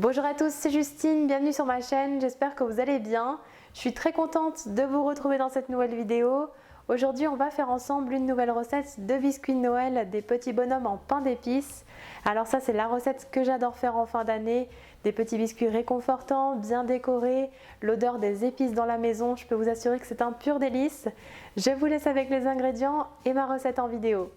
Bonjour à tous, c'est Justine, bienvenue sur ma chaîne, j'espère que vous allez bien. Je suis très contente de vous retrouver dans cette nouvelle vidéo. Aujourd'hui on va faire ensemble une nouvelle recette de biscuits de Noël, des petits bonhommes en pain d'épices. Alors ça c'est la recette que j'adore faire en fin d'année, des petits biscuits réconfortants, bien décorés, l'odeur des épices dans la maison, je peux vous assurer que c'est un pur délice. Je vous laisse avec les ingrédients et ma recette en vidéo.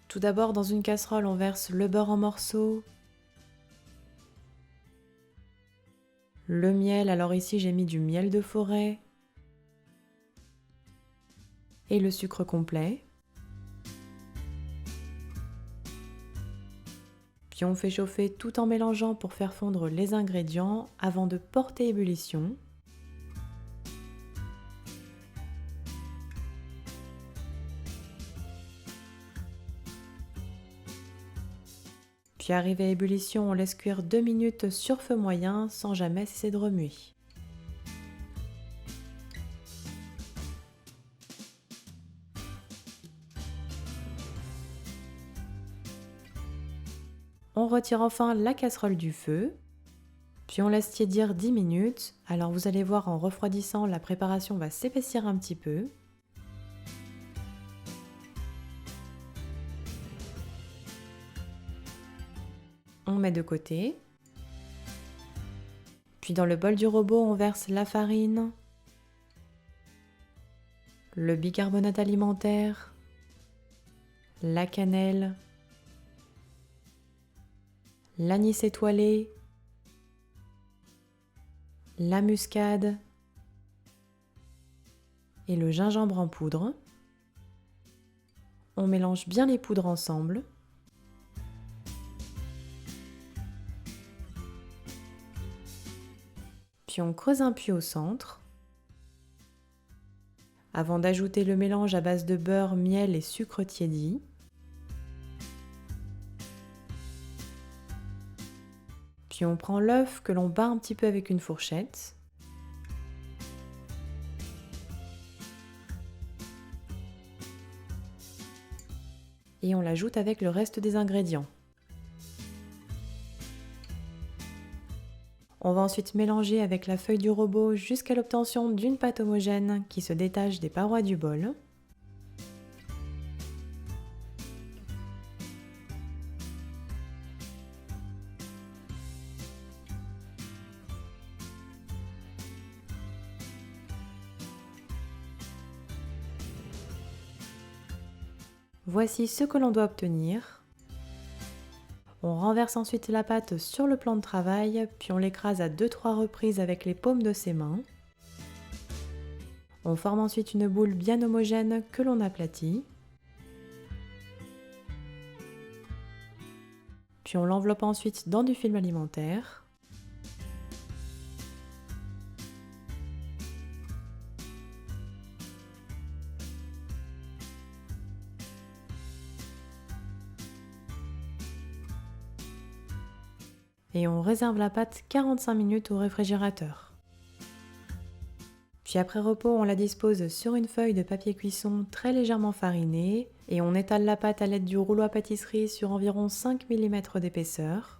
Tout d'abord, dans une casserole, on verse le beurre en morceaux, le miel, alors ici j'ai mis du miel de forêt, et le sucre complet. Puis on fait chauffer tout en mélangeant pour faire fondre les ingrédients avant de porter ébullition. Puis arrivé à ébullition, on laisse cuire 2 minutes sur feu moyen sans jamais cesser de remuer. On retire enfin la casserole du feu, puis on laisse tiédir 10 minutes. Alors vous allez voir, en refroidissant, la préparation va s'épaissir un petit peu. On met de côté. Puis dans le bol du robot, on verse la farine, le bicarbonate alimentaire, la cannelle, l'anis étoilé, la muscade et le gingembre en poudre. On mélange bien les poudres ensemble. Puis on creuse un puits au centre. Avant d'ajouter le mélange à base de beurre, miel et sucre tiédi. Puis on prend l'œuf que l'on bat un petit peu avec une fourchette. Et on l'ajoute avec le reste des ingrédients. On va ensuite mélanger avec la feuille du robot jusqu'à l'obtention d'une pâte homogène qui se détache des parois du bol. Voici ce que l'on doit obtenir. On renverse ensuite la pâte sur le plan de travail, puis on l'écrase à 2-3 reprises avec les paumes de ses mains. On forme ensuite une boule bien homogène que l'on aplatit. Puis on l'enveloppe ensuite dans du film alimentaire. Et on réserve la pâte 45 minutes au réfrigérateur. Puis après repos, on la dispose sur une feuille de papier cuisson très légèrement farinée et on étale la pâte à l'aide du rouleau à pâtisserie sur environ 5 mm d'épaisseur.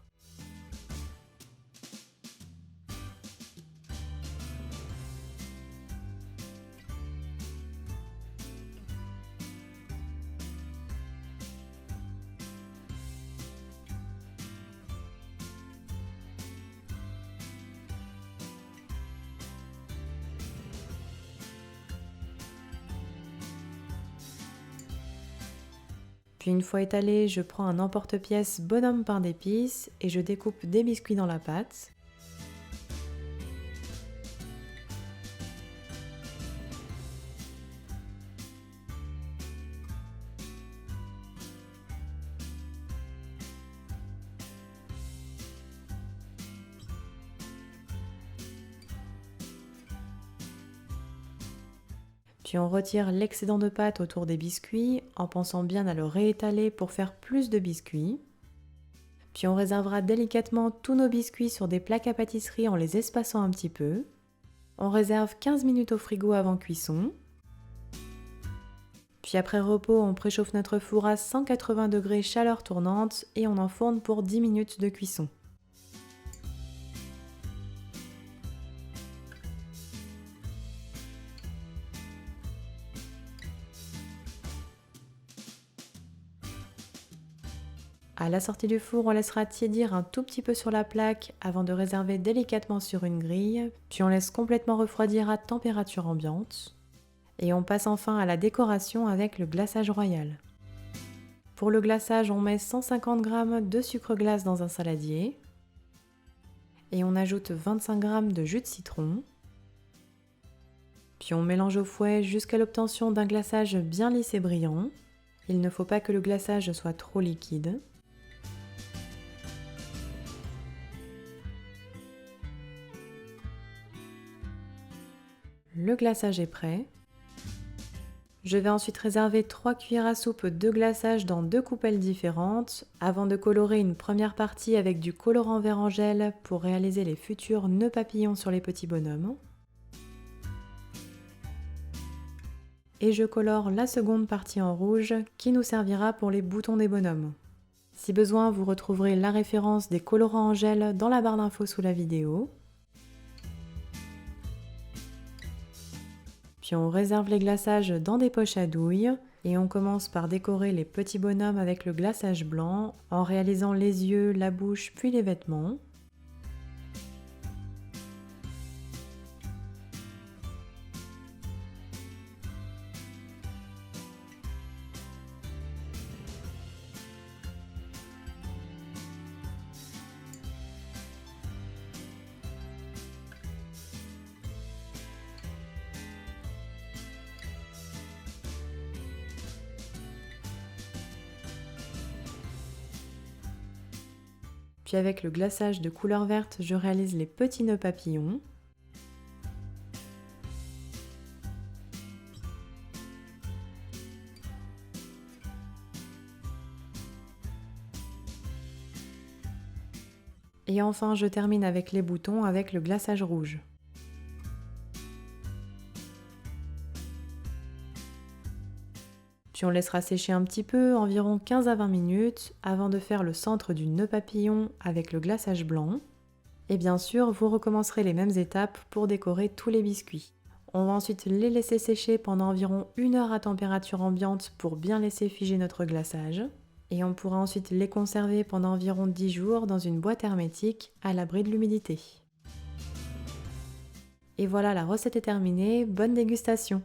Puis une fois étalé, je prends un emporte-pièce bonhomme pain d'épices et je découpe des biscuits dans la pâte. Puis on retire l'excédent de pâte autour des biscuits en pensant bien à le réétaler pour faire plus de biscuits. Puis on réservera délicatement tous nos biscuits sur des plaques à pâtisserie en les espaçant un petit peu. On réserve 15 minutes au frigo avant cuisson. Puis après repos, on préchauffe notre four à 180 degrés chaleur tournante et on enfourne pour 10 minutes de cuisson. À la sortie du four, on laissera tiédir un tout petit peu sur la plaque avant de réserver délicatement sur une grille, puis on laisse complètement refroidir à température ambiante. Et on passe enfin à la décoration avec le glaçage royal. Pour le glaçage, on met 150 g de sucre glace dans un saladier et on ajoute 25 g de jus de citron. Puis on mélange au fouet jusqu'à l'obtention d'un glaçage bien lisse et brillant. Il ne faut pas que le glaçage soit trop liquide. Le glaçage est prêt. Je vais ensuite réserver 3 cuillères à soupe de glaçage dans 2 coupelles différentes avant de colorer une première partie avec du colorant vert en gel pour réaliser les futurs nœuds papillons sur les petits bonhommes. Et je colore la seconde partie en rouge qui nous servira pour les boutons des bonhommes. Si besoin, vous retrouverez la référence des colorants en gel dans la barre d'infos sous la vidéo. Puis on réserve les glaçages dans des poches à douille et on commence par décorer les petits bonhommes avec le glaçage blanc en réalisant les yeux, la bouche puis les vêtements. Puis avec le glaçage de couleur verte, je réalise les petits nœuds papillons. Et enfin, je termine avec les boutons avec le glaçage rouge. Puis on laissera sécher un petit peu, environ 15 à 20 minutes, avant de faire le centre du nœud papillon avec le glaçage blanc. Et bien sûr, vous recommencerez les mêmes étapes pour décorer tous les biscuits. On va ensuite les laisser sécher pendant environ 1 heure à température ambiante pour bien laisser figer notre glaçage. Et on pourra ensuite les conserver pendant environ 10 jours dans une boîte hermétique à l'abri de l'humidité. Et voilà, la recette est terminée, bonne dégustation!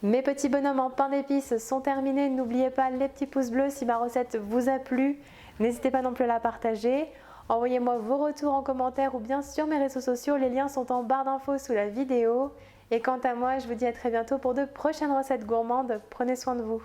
Mes petits bonhommes en pain d'épices sont terminés. N'oubliez pas les petits pouces bleus si ma recette vous a plu. N'hésitez pas non plus à la partager. Envoyez-moi vos retours en commentaire ou bien sur mes réseaux sociaux. Les liens sont en barre d'infos sous la vidéo. Et quant à moi, je vous dis à très bientôt pour de prochaines recettes gourmandes. Prenez soin de vous.